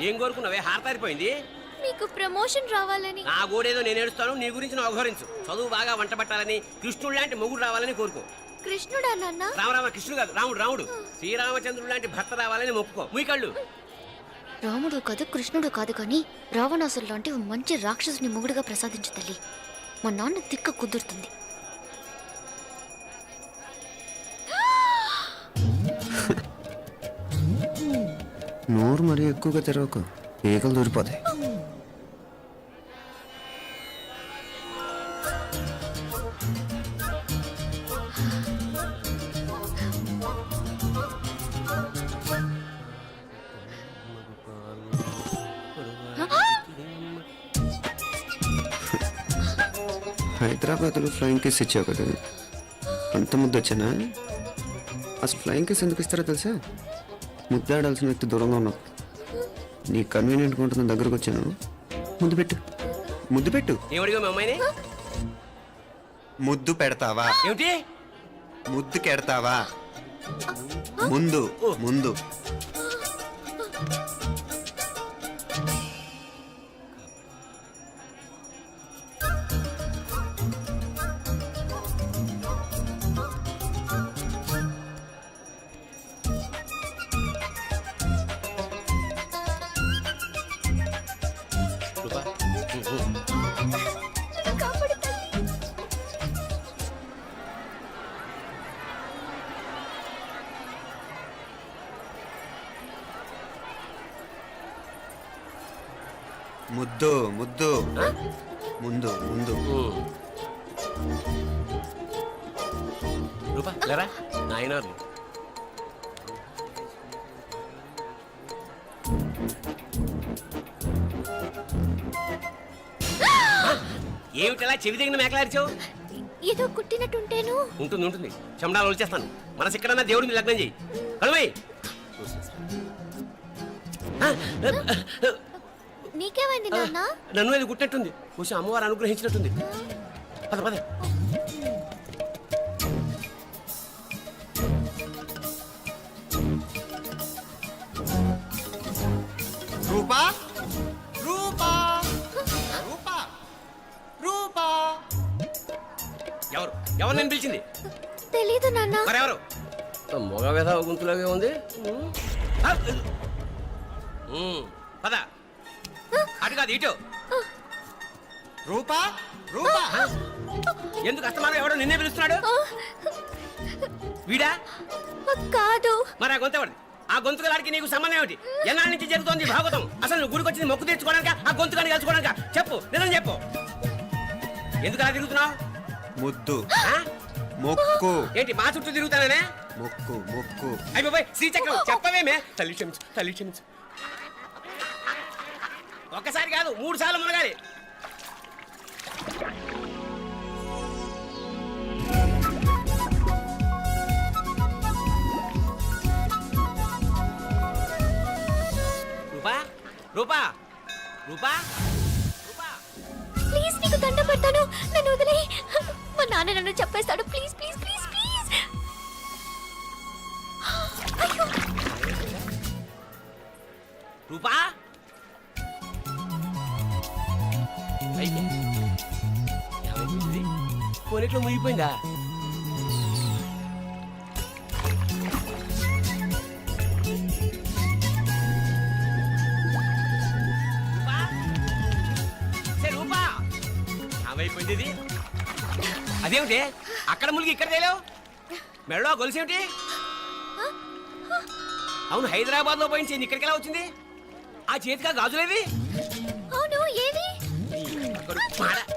ఏం కోరుకున్నావే? హారతారిపోయింది. మీకు ప్రమోషన్ రావాలని. నా గోడేదో నేను ఏడుస్తాను, నీ గురించి నువ్వు అవహరించు. చదువు బాగా వంట పట్టాలని, కృష్ణుడు లాంటి మొగుడు రావాలని కోరుకో. కృష్ణుడా నాన్న? రామరామ కృష్ణుడు కాదు, రాముడు రాముడు. శ్రీరామచంద్రుడు లాంటి భర్త రావాలని మొక్కుకో. మీ కళ్ళు. రాముడు కాదు కృష్ణుడు కాదు కానీ రావణాసురు లాంటి మంచి రాక్షసుని మొగుడుగా ప్రసాదించు తల్లి. మా నాన్న తిక్క కుదురుతుంది. నోరు మరీ ఎక్కువగా తెరవకు, ఈకలు దూరిపోతాయి. హైదరాబాద్లో ఫ్లయింగ్ కేస్ ఇచ్చావు కదా, అంత ముద్దు వచ్చానా? అసలు ఫ్లయింగ్ కేస్ ఎందుకు ఇస్తారో తెలుసా? ముద్దాడాల్సిన వ్యక్తి దూరంగా ఉన్నావు. నీ కన్వీనియంట్గా ఉంటుంది, దగ్గరకు వచ్చాను. ముద్దు పెట్టు, ముద్దు పెట్టు. ఏమడిగా మీ అమ్మాయిని? ముద్దు పెడతావా? ఏమిటి? ముద్దు కెడతావా? ముందు ముందు. ముద్దు ముద్దు. ముందు ముందు. రూపా లేరా నాయనారు. ఏమిటలా చెవి దగ్గర మేకలారిచావు? ఏదో కుట్టినట్టుంటేను. ఉంటుంది ఉంటుంది, చెమడాలు వచ్చేస్తాను. మనసు ఎక్కడన్నా దేవుడిని లగ్నం చేయి. కడువై. నీకేమైంది నాన్న? నన్ను అది కుట్టినట్టుంది, కొంచెం అమ్మవారు అనుగ్రహించినట్టుంది. పద పద. రూపా రూపా రూపా రూపా. ఎవరు ఎవరు నేను పిలిచింది? తెలీదు నాన్న. మరెవరు? మొగ వ్యధ గుంతులాగే ఉంది. పద. అటు కాదు ఇటు. రూపా రూపా. ఎందుకు అస్తమానం ఎవడో నిన్నే పిలుస్తున్నాడు? వీడా కాదు. మరి ఆ గొంతు ఎవరిది? ఆ గొంతుకలాడికి నీకు సంబంధం ఏమిటి? ఎన్నాళ్ళ నుంచి జరుగుతోంది భాగవతం? అసలు నువ్వు గుడికి వచ్చింది మొక్కు తీర్చుకోవడానిక, ఆ గొంతుకాన్ని కలుసుకోవడానిక? చెప్పు, నిజం చెప్పు. ఎందుకు అలా తిరుగుతున్నావు? ముద్దు మొక్కు. ఏంటి మా చుట్టూ తిరుగుతానే? మొక్కు మొక్కు. అయిపోయి శ్రీచక్రం చెప్పవేమే? తల్లి క్షమించు, తల్లి క్షమించు. ఒక్కసారి కాదు 3 సార్లు మునగాలి. రూపా రూపా రూపా రూపా. ప్లీజ్ నీకు దండం పెడతాను, నన్ను వదిలేయ్. మా నాన్న నన్ను చెప్పేస్తాడు. Please please please please. అయ్యో. రూపా కొనిట్లో మునిగిపోయిందా? రూపా ఏమైపోయింది ఇది? అదేమిటి అక్కడ మునిగి ఇక్కడ తేలేవు? మెడలో గొలుసేమిటి? అవును, హైదరాబాద్ లో పోయించింది, ఇక్కడికి ఎలా వచ్చింది? ఆ చేతిగా గాజులేవి? అవును, ఏవి?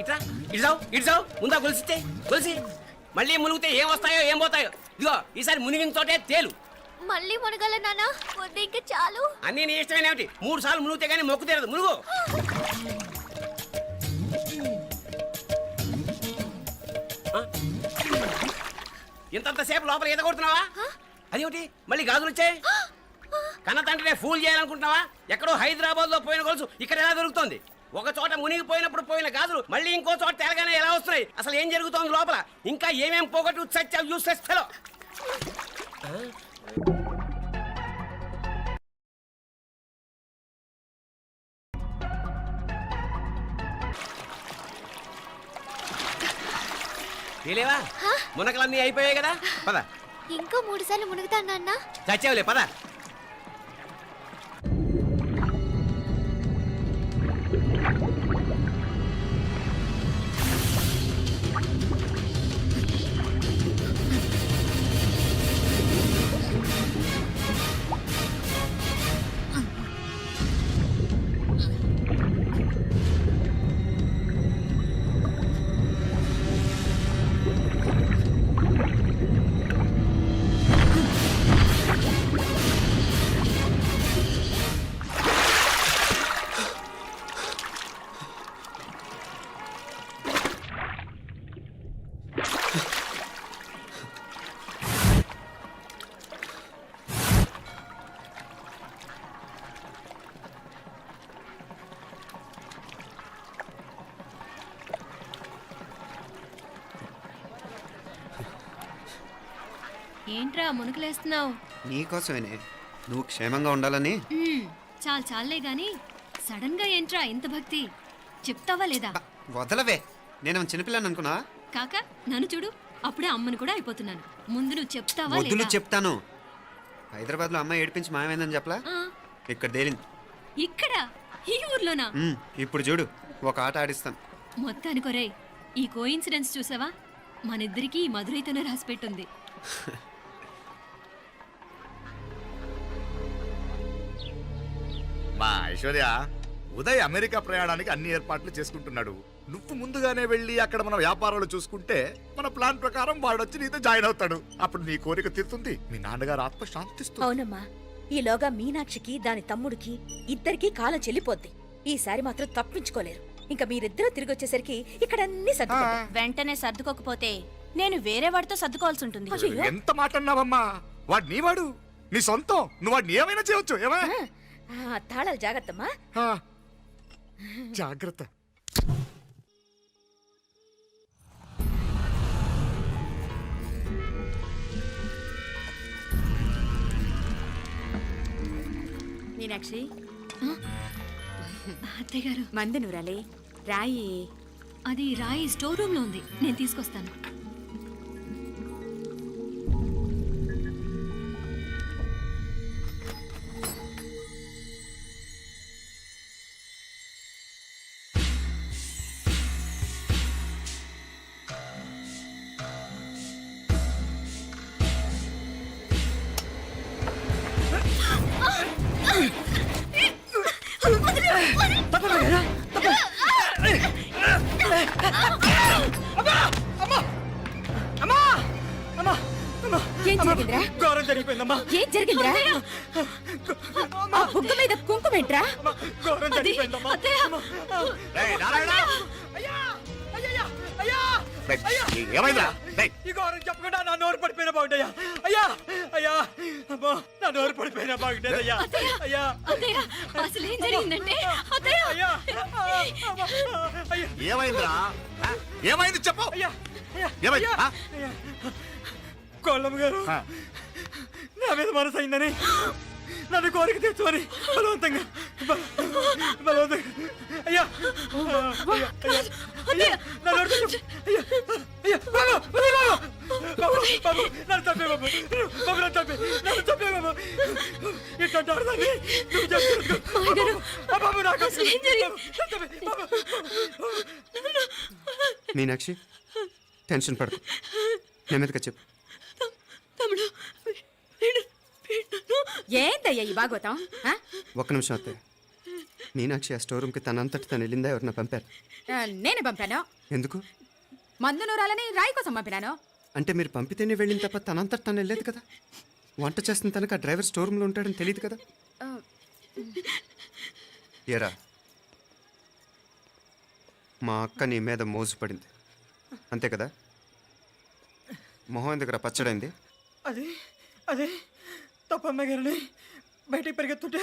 ఇట్రా ఇడ్సావు ఇడ్సావు. ముందా గొలిసితే గొలిసి మళ్ళీ మునిగితే ఏం వస్తాయో ఏం పోతాయో. ఇదిగో ఈసారి మునిగిన తోటే తేలు. మళ్ళీ మునగల నాన్న, వద్దు ఇంకా చాలు. అన్నీ నీ ఇష్టమేనేమిటి? 3 సార్లు మునిగితే కానీ మొక్కు తీరదు. మునుగు. ఇంతసేపు లోపల ఈత కొడుతున్నావా? అదేమిటి మళ్ళీ గాజులు వచ్చాయి? కన్న తండ్రినే ఫూల్ చేయాలనుకుంటున్నావా? ఎక్కడో హైదరాబాద్ లో పోయిన గొలుసు ఇక్కడ ఎలా దొరుకుతుంది? ఒక చోట మునిగిపోయినప్పుడు పోయిన గాజులు మళ్ళీ ఇంకో చోట తేలగానే ఎలా వస్తున్నాయి? అసలు ఏం జరుగుతోంది లోపల? ఇంకా ఏమేం పోగొట్టు చచ్చావు యూస్లెస్ ఫెలో. తెలియవా మునకలన్నీ అయిపోయాయి కదా పద. ఇంకో 3 సార్లు మునుగుతా నాన్న. చచ్చావులే పద. ఏంట్రా మునుకులేస్తున్నావు? నీకోసమేనే, నువ్వు క్షేమంగా ఉండాలని. చాలే గాని సడన్ గా ఏంట్రా ఇంత భక్తి? చెప్తావా లేదా? వదలవే, నేను చిన్నపిల్లని అనుకున్నా. కాక నన్ను చూడు, అప్పుడే అమ్మని కూడా అయిపోతున్నాను. ముందు నువ్వు చెప్తావా వద్దులు లేదా? చెప్తాను. హైదరాబాద్ లో అమ్మాయి ఏడిపించి మాయమైందని చెప్పలా, ఆ, ఇక్కడ తేలింది. ఇక్కడ ఈ ఊర్లోనా? ఇప్పుడు చూడు, ఒక ఆట ఆడిస్తాను. మొత్తానికి ఒరేయ్, ఈ కోయిన్సిడెన్స్ చూసావా? మనిద్దరికి ఈ మధురైతోనే రాసిపెట్టుంది. మా ఐశ్వర్య, ఉదయ్ అమెరికా ప్రయాణానికి అన్ని ఏర్పాట్లు చేసుకుంటున్నాడు. నువ్వు ముందుగానే వెళ్ళి అక్కడ మన వ్యాపారాలు చూసుకుంటే మన ప్లాన్ ప్రకారం వాడొచ్చి నీతో జాయిన్ అవుతాడు. అప్పుడు నీ కోరిక తీరుతుంది, మీ నాన్నగారు ఆత్మ శాంతిస్తుంది. అవునమ్మా, ఈలోగా మీనాక్షికి దాని తమ్ముడికి ఇద్దరికీ కాలం చెల్లిపోద్ది. ఈసారి మాత్రం తప్పించుకోలేరు. ఇంకా మీరిద్దరూ తిరిగి వచ్చేసరికి ఇక్కడ అన్ని సర్దుకుంటాయి. వెంటనే సర్దుకోకపోతే నేను వేరే వాడితో సర్దుకోవాల్సి ఉంటుంది. ఎంత మాట అన్నావమ్మా? వాడు నీ వాడు, నీ సొంతం. నువ్వు వాడిని ఏమైనా చేయొచ్చు. ఏమా తాళాలు జాగ్రత్తమ్మా. జాగ్రత్త. మీనాక్షి, అత్తయ్య గారు, మంది నువ్వురాలే రాయి. అది రాయి స్టోర్ రూమ్ లో ఉంది, నేను తీసుకొస్తాను. ఏం జరిగిందిరా? ఘోరం జరిగిపోయిందమ్మా. ఏం జరిగిందిరా? ఆ బుగ్గ మీద కుంకుమేంట్రా? ఘోరం జరిగిపోయిందమ్మా. రేయ్, నారాయణ! రేయ్, ఏమైందిరా? రేయ్, ఈ ఘోరం చెప్పకుండా నా నోరు పడిపోయిన బాగుంటాయా? అయ్యా అయ్యా అమ్మా, నా నోరు పడిపోయిన బాగుంటేది. అయ్యా అయ్యా అత్తయ్య, అసలు ఏం జరిగిందంటే అత్తయ్య, అయ్యా అయ్యా ఏమైందిరా? ఏమైంది చెప్పు. అయ్యా ఏమైంది? కోళ్ళమ్మ గారు నా మీద మనసు అయిందని నన్ను కోరిక తెచ్చుకొని బలవంతంగా అయ్యా నన్ను తప్పే బాబు, నన్ను తప్పే, నన్ను తప్పే బాబు. ఇట్లాంటి ఆడదాన్ని నువ్వు చెప్తున్నావు బాబు. నాకు మీనాక్షి, టెన్షన్ పడకు, నెమ్మదిగా చెప్పు. తమ్ముడు, ఏందయ్యా ఈ భాగవతం? ఒక్క నిమిషం అత్తయ్య. మీనాక్షి ఆ స్టోర్ రూమ్కి తనంతటి తను వెళ్ళిందా, ఎవరన్నా పంపారు? నేనే పంపాను. ఎందుకు? మందు నూరాలని రాయి కోసం పంపినాను. అంటే మీరు పంపితేనే వెళ్ళిన తప్ప తనంతటి తను వెళ్ళలేదు కదా. వంట చేస్తున్న తనకు ఆ డ్రైవర్ స్టోర్ రూమ్లో ఉంటాడని తెలియదు కదా. ఏరా, మా అక్క నీ మీద మోజు పడింది అంతే కదా. మొహం దగ్గర పచ్చడైంది. అది అదే తప్పమ్మ గారిని బయటికి పరిగెత్తుంటే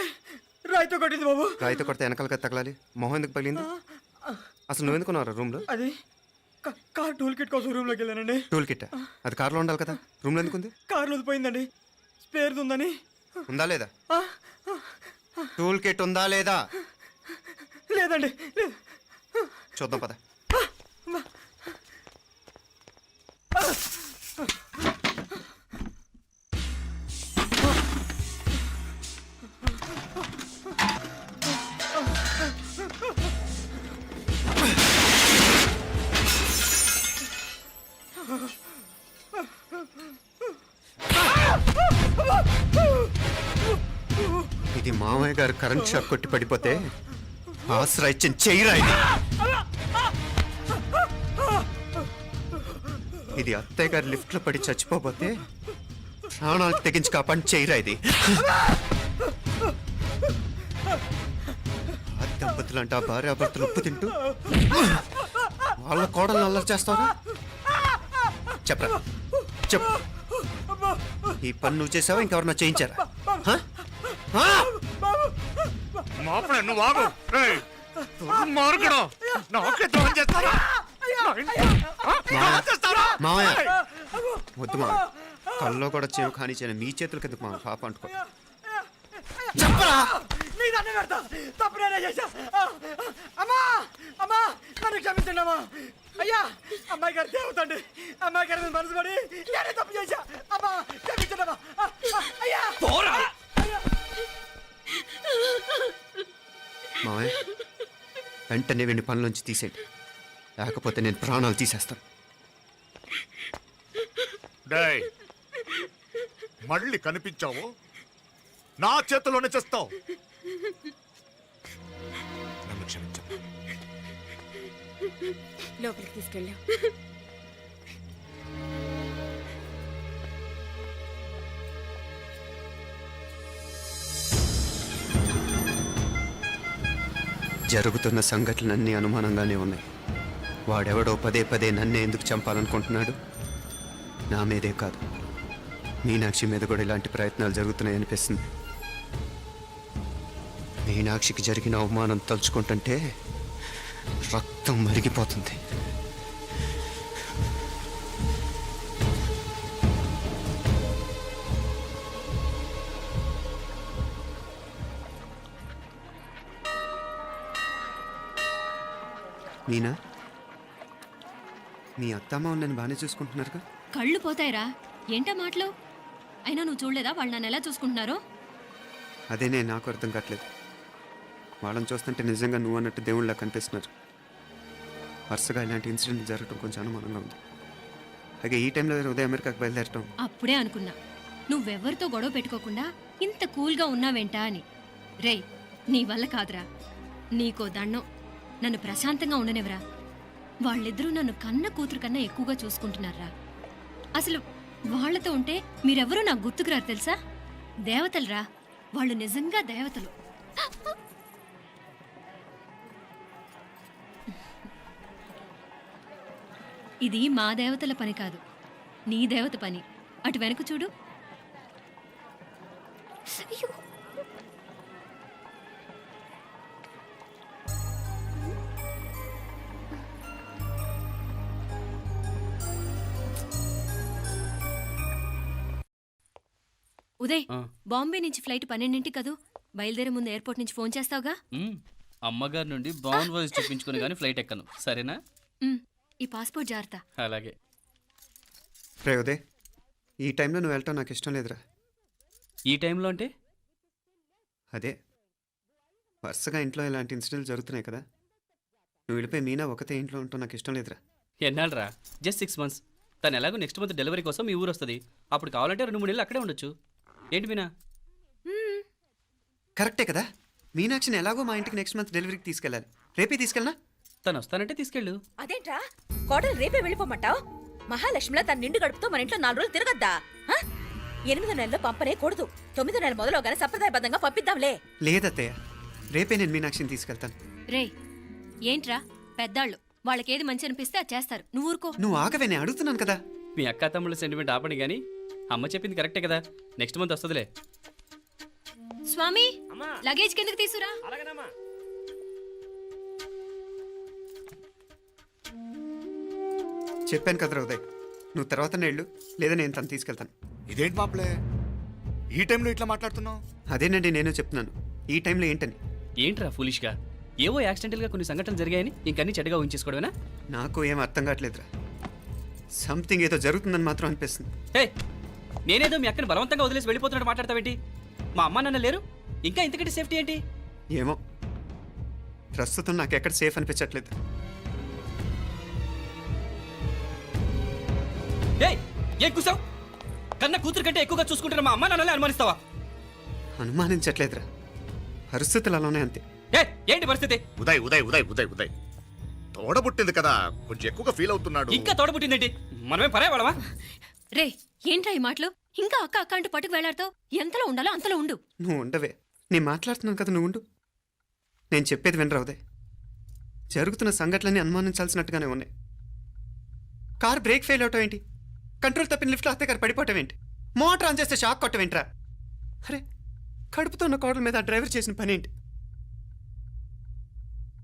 రాయితో కొట్టింది బాబు. రాయితో కొడితే వెనకాలగా తగలాలి. మొహం ఎందుకు పగిలింది? అసలు నువ్వు ఎందుకున్నావు రూమ్లో? అది కార్ టూల్ కిట్ కోసం రూమ్లోకి వెళ్ళానండి. టూల్ కిట్ అది కార్లో ఉండాలి కదా, రూమ్లో ఎందుకు ఉంది? కార్లో పోయిందండి, స్పేర్ ఉందని. ఉందా లేదా? టూల్ కిట్ ఉందా లేదా? లేదండి. చూద్దాం పద. అమ్మాయి గారు కరెంట్ షాక్ కొట్టి పడిపోతే ఆసరా ఇచ్చిన చెయ్యిరా ఇది. ఇది అత్తయ్య గారు లిఫ్ట్ లో పడి చచ్చిపోతే ప్రాణాలు తెగించి కాపాడి చెయ్యిరా ఇది. ఆ దంపతులంటే ఆ భార్యాభర్తలు ఉప్పు తింటూ వాళ్ళ కోడలు అల్లరి చేస్తారా? చెప్పరా చెప్పు. ఈ పని నువ్వు చేసావా ఇంకెవరన్నా చేయించారా? హ? హ? మాపడే నువ్వు ఆగు. ఏయ్, దుర్మార్గుడు. నాకే ద్రోహం చేస్తారా? చేస్తారా? మావయ్య వద్దు మావయ్య, కల్లో కూడా చేరు కాని చేయను మీ చేతుల కిందకు మా పాప అంటుకో. చెప్పరా? అమ్మా అమ్మా నన్ను క్షమించండి అమ్మా. అయ్యా అమ్మాయి గారు దేవుతండి. అమ్మాయి గారి మీద మనసు పడి నేనే తప్పు చేశా. అమ్మా క్షమించండి అమ్మా. అయ్యా మావయ్య వెంటనే వీడిని పనులోంచి తీసేయండి, లేకపోతే నేను ప్రాణాలు తీసేస్తాను. డేయ్, మళ్ళీ కనిపించావు నా చేతిలోనే చేస్తావు. నన్ను క్షమించు. లోపలికి తీసుకెళ్ళాం. జరుగుతున్న సంఘటనలన్నీ అనుమానంగానే ఉన్నాయి. వాడెవడో పదే పదే నన్నే ఎందుకు చంపాలనుకుంటున్నాడు? నా మీదే కాదు, మీనాక్షి మీద కూడా ఇలాంటి ప్రయత్నాలు జరుగుతున్నాయి అనిపిస్తుంది. మీనాక్షికి జరిగిన అవమానం తలుచుకుంటుంటే రక్తం మరిగిపోతుంది. మీనా, మీ అత్తమ్మ నన్ను బాగానే చూసుకుంటున్నారుగా? కళ్ళు పోతాయిరా, ఏంటా మాటలు? అయినా నువ్వు చూడలేదా వాళ్ళు నన్ను ఎలా చూసుకుంటున్నారో? అదేనే నాకు అర్థం కావట్లేదు. వాళ్ళని చూస్తుంటే నిజంగా నువ్వు అన్నట్టు దేవుళ్ళ కనిపిస్తున్నారు. వరుసగా ఇలాంటి ఇన్సిడెంట్ జరగడం కొంచెం అనుమానంగా ఉంది. అలాగే ఈ టైంలో ఉదయం అమెరికాకు బయలుదేరటం. అప్పుడే అనుకున్నా నువ్వెవరితో గొడవ పెట్టుకోకుండా ఇంత కూల్గా ఉన్నావేంటా అని. రేయ్, నీ వల్ల కాదురా, నీకో దండం, నన్ను ప్రశాంతంగా ఉండనివరా. వాళ్ళిద్దరూ నన్ను కన్న కూతురు కన్నా ఎక్కువగా చూసుకుంటున్నారా. అసలు వాళ్లతో ఉంటే మీరెవరూ నాకు గుర్తుకురారు తెలుసా? దేవతలరా, వాళ్ళు నిజంగా దేవతలు. ఇది మా దేవతల పని కాదు, నీ దేవత పని. అటు వెనక చూడు. అయ్యో ఉదయ్, బాంబే నుంచి ఫ్లైట్ 12ంటికి కదూ. బయలుదేరే ముందు ఎయిర్పోర్ట్ నుంచి ఫోన్ చేస్తావుగా? అమ్మగారి నుండి బాగుంది వాయిస్ చూపించుకుని కానీ ఫ్లైట్ ఎక్కను, సరేనా? ఈ పాస్పోర్ట్ జాగ్రత్త. అలాగే. రే ఉదయ్, ఈ టైంలో నువ్వు వెళ్ళటం నాకు ఇష్టం లేదురా. ఈ టైంలో అంటే? అదే వరుసగా ఇంట్లో ఇలాంటి ఇన్సిడెంట్లు జరుగుతున్నాయి కదా, నువ్వు వెళ్ళిపోయి మీనా ఒకతే ఇంట్లో ఉంటావు నాకు ఇష్టం లేదురా. ఎన్నాళ్ళరా? Just 6 months. తను ఎలాగో నెక్స్ట్ మంత్ డెలివరీ కోసం మీ ఊరు వస్తుంది. అప్పుడు కావాలంటే 2-3 నెలలు అక్కడే ఉండొచ్చు. ఏంటి మీనా? కరెక్టే కదా, మీనాక్షిని ఎలాగో మా ఇంటికి నెక్స్ట్ మంత్ డెలివరీకి తీసుకెళ్ళాలి. రేపే తీసుకెళ్ళనా? తను వస్తానంటే తీసుకెళ్ళు. అదేంట్రా కోడలు రేపే వెళ్ళిపోమంటావు? మహాలక్ష్మిలా తన నిండు గడుపుతో మన ఇంట్లో 4 రోజులు తిరగద్దా? 8వ నెలలో పంపనే కూడదు. 9వ నెల మొదలుగానే సంప్రదాయబద్ధంగా పంపిద్దాంలే. లేదత్తయ్య, రేపే నేను మీనాక్షిని తీసుకెళ్తాను. రే, ఏంట్రా పెద్దాళ్ళు, వాళ్ళకేది మంచి అనిపిస్తే అది చేస్తారు. నువ్వు ఊరుకో. నువ్వు ఆగవే, నేను అడుగుతున్నాను కదా. మీ అక్క తమ్ముళ్ళ సెంటిమెంట్ ఆపండి కానీ అమ్మ చెప్పింది కరెక్టే కదా, నెక్స్ట్ మంత్ వస్తుందిలే. స్వామి, లగేజ్ కిందకి తీసురా. అలాగేనమ్మా. చెప్పాను కదరా ఉదయ్, నువ్వు తర్వాత నేళ్ళు లేదా నేను తను తీసుకెళ్తాను. ఇదేంటి మాప్లే, ఈ టైంలో ఇట్లా మాట్లాడుతున్నావు? అదేనండి నేను చెప్తున్నాను, ఈ టైంలో ఏంటని. ఏంట్రా ఫులిష్గా? ఏవో యాక్సిడెంటల్గా కొన్ని సంఘటనలు జరిగాయని ఇంకన్నీ చెడ్డగా ఉంచేసుకోవడమేనా? నాకు ఏం అర్థం కావట్లేదురా, సంథింగ్ ఏదో జరుగుతుందని మాత్రం అనిపిస్తుంది. హే, నేనేదో మీ అక్కని బలవంతంగా వదిలేసి వెళ్ళిపోతున్నట్టు మాట్లాడతావేంటి? మా అమ్మ నాన్న లేరు, ఇంకా ఇంతకంటే సేఫ్టీ ఏంటి? ఏమో, ప్రస్తుతం నాకు ఎక్కడ సేఫ్ అనిపించట్లేదు. ఏం కూసావు? కన్న కూతురు కంటే ఎక్కువగా చూసుకుంటున్న మా అమ్మ నాన్నలే అనుమానిస్తావా? అనుమానించట్లేదురా, పరిస్థితులు అలానే అంతే. ఏ ఏంటి పరిస్థితి? ఉదయ్ ఉదయ్ ఉదయ్ ఉదయ్ ఉదయ్ తోడబుట్టింది కదా, కొంచెం ఎక్కువగా ఫీల్ అవుతున్నాడు. ఇంకా తోడబుట్టిందేంటి? మనమే పరాయవాడమా? రే ఏంట్రా ఈ మాటలు? ఇంకా అక్క అక్క అంటూ పట్టుకు వెళ్లాడుతావు. ఎంతలో ఉండాలో అంతలో ఉండు. నువ్వు ఉండవే, నేను మాట్లాడుతున్నాను కదా, నువ్వు ఉండు. నేను చెప్పేది వినరా ఉదయ్? జరుగుతున్న సంఘటనలన్నీ అనుమానించాల్సినట్టుగానే ఉన్నాయి. కార్ బ్రేక్ ఫెయిల్ అవటం ఏంటి? కంట్రోల్ తప్పిన లిఫ్ట్లో అత్తే గారు పడిపోవటం ఏంటి? మోటార్ ఆన్ చేస్తే షాక్ కొట్టం ఏంట్రా? అరే కడుపుతో ఉన్న కోడల మీద ఆ డ్రైవర్ చేసిన పని ఏంటి?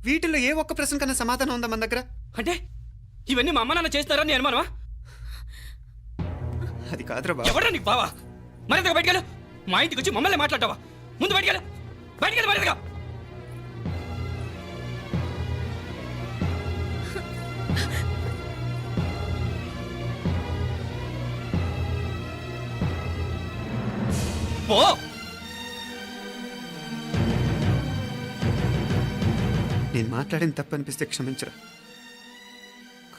వీటిల్లో ఏ ఒక్క ప్రశ్న కన్నా సమాధానం ఉందా మన దగ్గర? అంటే ఇవన్నీ మా అమ్మ నాన్న చేస్తారని నేను అనుమానమా? అది కాదురా బాబు. ఎవడా నీకు బావా? మరింతగా బయటకెళ్ళు. మా ఇంటికి వచ్చి మమ్మల్ని మాట్లాడతావా? ముందు బయటకెళ్ళు, బయటకెళ్ళు మరింతగా. పో. నేను మాట్లాడిన తప్పు అనిపిస్తే క్షమించరా,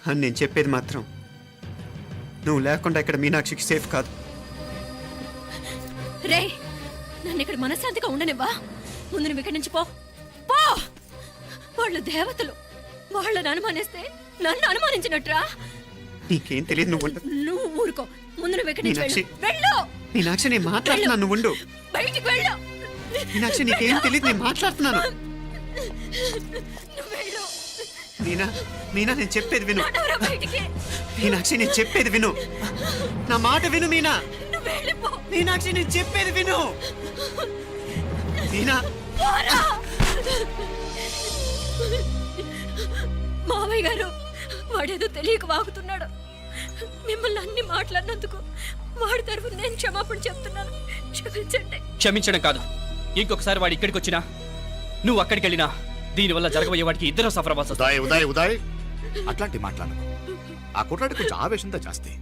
కానీ నేను చెప్పేది మాత్రం నువ్వు లేకుండా ఇక్కడ మీనాక్షికి సేఫ్ కాదు. రే నన్ను ఇక్కడ మనశ్శాంతిగా ఉండనివ్వా. ముందు నువ్వు ఇక్కడి నుంచి పో. పో. వాళ్ళు దేవతలు. వాళ్ళని అనుమానిస్తే నన్ను అనుమానించినట్రా. నీకేం తెలియదు, నువ్వు ఉండు. నువ్వు ఊరుకో. ముందు నువ్వు ఇక్కడి నుంచి మీనాక్షి. వెళ్ళు. మీనాక్షి నేను మాట్లాడుతున్నాను, నువ్వు ఉండు. బయటికి వెళ్ళు. మీనాక్షి నీకేం తెలియదు, నేను మాట్లాడుతున్నాను. నువ్వు వెళ్ళు. మీనా మీనా నేను చెప్పేది విను. నడవరా బయటికి. మీనాక్షి నేను చెప్పేది విను, నా మాట విను మీనా. నువ్వు వెళ్ళిపో. మీనాక్షి నేను చెప్పేది విను. మీనా పోరా. మావయ్య గారు వాడేదో తెలియక వాగుతున్నాడు. మిమ్మల్ని అన్ని మాట్లాడినందుకు వాడి తరఫున నేను క్షమాపణ చెప్తున్నాను. క్షమించండి. క్షమించడం కాదు, ఇంకొకసారి వాడు ఇక్కడికి వచ్చినా నువ్వు అక్కడికి వెళ్ళినా దీనివల్ల జరగబోయే వాడికి ఇద్దరు సఫర్ అవ్వాల్సి వస్తుంది. ఉదయ్ ఉదయ్ ఉదయ్ అట్లాంటి మాట్లాడకు. ఆ కుట్రాడి కొంచెం ఆవేశంతో జాస్తి.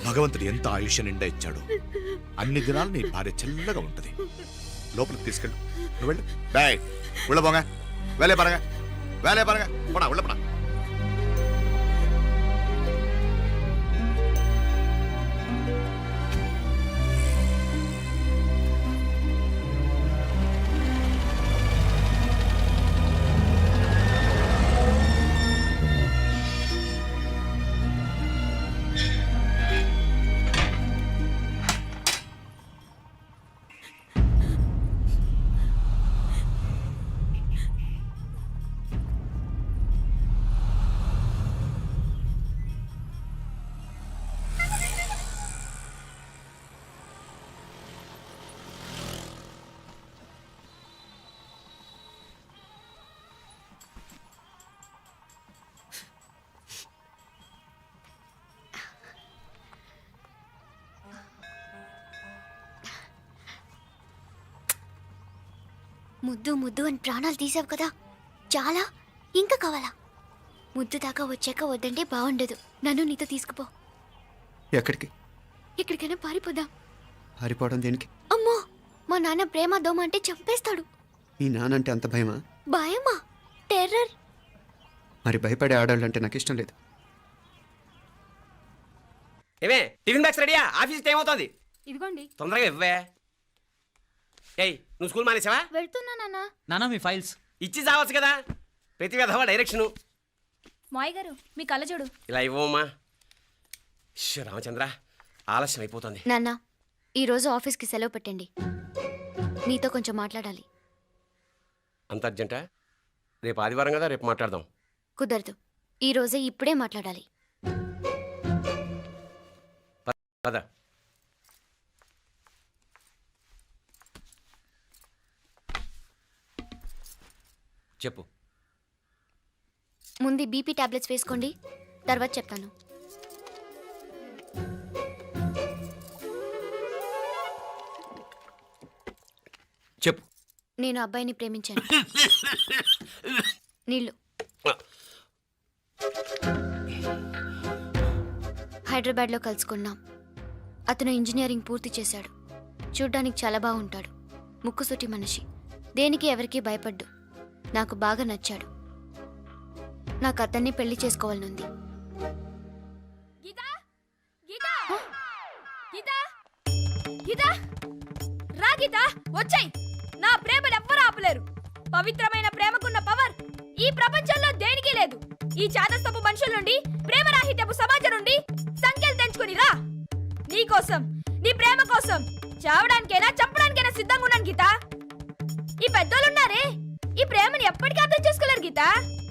భగవంతుడు ఎంత ఆయుష్య నిండా ఇచ్చాడు. అన్ని దినాలు నీ భార్య చల్లగా ఉంటది. లోపలికి తీసుకెళ్ళు, నువ్వు వెళ్ళు. బాయ్ ఉళ్ళ పోగా వేలే పరగా వేలే పరగా పోనా ఉళ్ళ పోనా. ముద్దు ముద్దు అని ప్రాణాలు తీసావు కదా, చాలా ఇంకా కావాలా? ముద్దు దాకా వచ్చాక వద్దంటే బాగుండదు. నన్ను నీతో తీసుకుపో. ఎక్కడికి? ఎక్కడికైనా పారిపోదాం. పారిపోవడం దేనికి? అమ్మో, మా నాన్న ప్రేమ దోమ అంటే చంపేస్తాడు. మీ నానంటే అంత భయమా? భయమా? టెర్రర్. మరి భయపడే ఆడాలంటే నాకు ఇష్టం లేదు. ఏమే టిఫిన్ బ్యాగ్స్ రెడీయా? ఆఫీస్ టైం అవుతుంది. ఇదిగోండి. తొందరగా ఇవ్వే. ఏయ్ నువ్వు స్కూల్ మానేసావా? వెళ్తున్నా నాన్న. నానా మీ ఫైల్స్ ఇచ్చి చావచ్చు కదా. ప్రతి విధవా డైరెక్షను. మాయ్ గారు మీ కళ్ళజోడు. ఇలా ఇవ్వమ్మా. రామచంద్ర ఆలస్యం అయిపోతుంది. నాన్న ఈరోజు ఆఫీస్కి సెలవు పెట్టండి. నీతో కొంచెం మాట్లాడాలి. అంత అర్జెంటా? రేపు ఆదివారం కదా, రేపు మాట్లాడదాం. కుదరదు, ఈరోజే ఇప్పుడే మాట్లాడాలి. పద. చెప్పు. ముందు బీపీ టాబ్లెట్స్ వేసుకోండి, తర్వాత చెప్తాను. చెప్పు. నేను అబ్బాయిని ప్రేమించాను. నీళ్ళు. హైదరాబాద్లో కలుసుకున్నాం. అతను ఇంజనీరింగ్ పూర్తి చేశాడు. చూడ్డానికి చాలా బాగుంటాడు. ముక్కుసూటి మనిషి. దేనికి ఎవరికీ భయపడ్డు. నాకు బాగా నచ్చాడు. నాకు అతన్ని పెళ్లి చేసుకోవాలనుంది. రా గీతా, వచ్చాయి. నా ప్రేమను ఎవ్వరూ ఆపలేరు. పవిత్రమైన ప్రేమకున్న పవర్ ఈ ప్రపంచంలో దేనికి లేదు. ఈ చాదస్తపు మనుషుల నుండి, ప్రేమరాహిత్యపు సమాజం నుండి సంఖ్యలు తెంచుకుని రా. నీ కోసం, నీ ప్రేమ కోసం చావడానికైనా చంపడానికైనా సిద్ధంగా ఉన్నాను గీత. ఈ పెద్దోళ్ళున్నారే, ఈ ప్రేమని ఎప్పటికీ అర్థం చేసుకోలేరు గీత.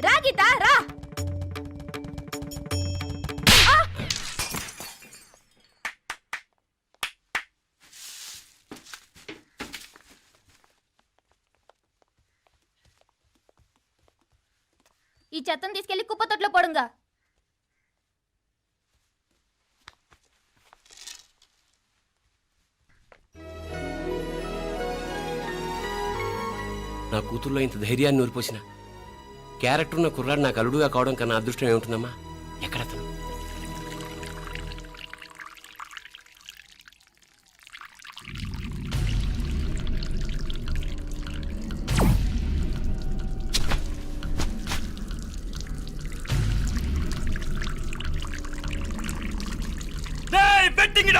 రా గీత, రా. ఈ చెత్తను తీసుకెళ్లి కుప్పతొట్లో పోడుంగా. నా కూతుర్లో ఇంత ధైర్యాన్ని నూరిపోసిన క్యారెక్టర్ ఉన్న కుర్రాడు నాకు అల్లుడుగా కావడం కన్నా అదృష్టం ఏముంటుందమ్మా? ఎక్కడతను? బెట్టింగ్